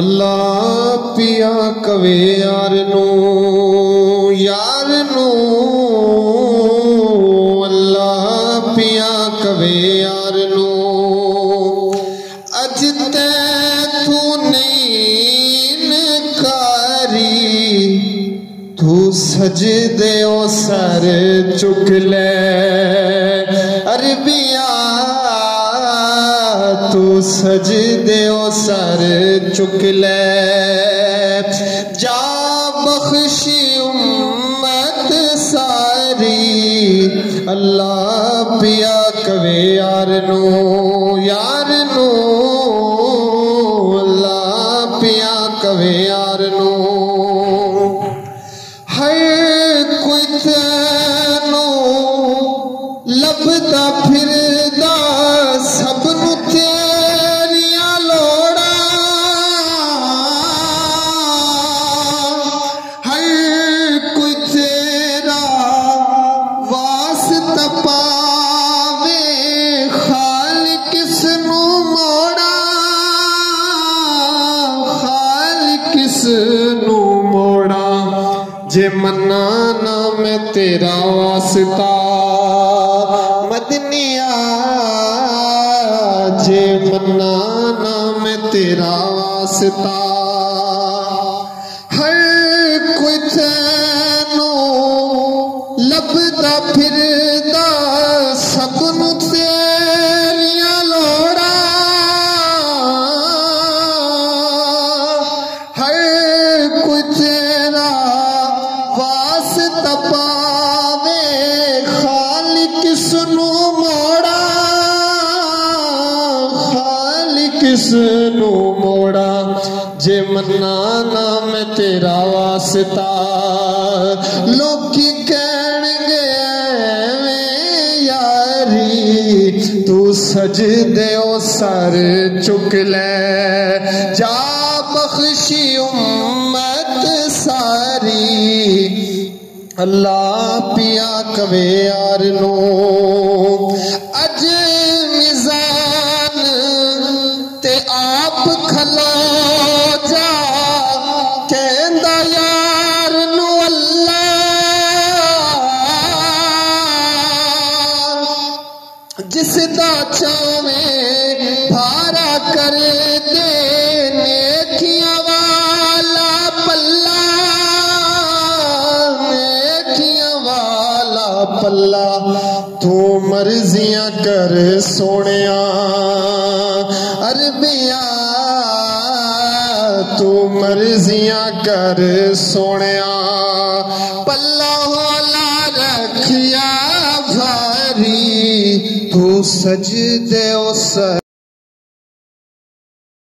अल्लाह पिया कवे यार नू अल्लाह पिया कवे यार नू अज तू नहीं नकारी तू सजदे ओ सर चुक ले अरबिया तू सजदे ओ सर चुक ले जा बख्शी उम्मत सारी अल्लाह पिया कवे यार नू अल्लाह पिया कवे यार नू हर कोई तैनू लभदा फिरदा सबनू तेरिया लोड़ा हर कोई तेरा वास्ता पावे खालिक किसनू मोड़ा खालिक किसनू मोड़ा जे मन्ना ना मैं तेरा वास्ता मदनिया जे मन्ना ना मैं तेरा वास्ता हर कोई तैनू लभदा फिरदा सबनू तेरिया लोड़ा हर कोई तेरा वास्ता पावे खालिक किसनू मोड़ा खालिक किसनू मोड़ा जे मन्ना ना मैं तेरा वास्ता लोकी कहणगे ऐवें यारी तू सजदे ओ सर चुक ले जा बख्शी उम्मत सारी अल्लाह पिया कवे यार नू अज मिजान ते आप खलो जा कहंदा यार नू अल्लाह जिसदा चावे भारा कर दे नेकियां वाला पल्ला पल्ला तू मर्जियां कर सोनिया अरबिया तू मर्जियां कर सोनिया पल्ला होला रखिया भारी तू सजदे ओ सर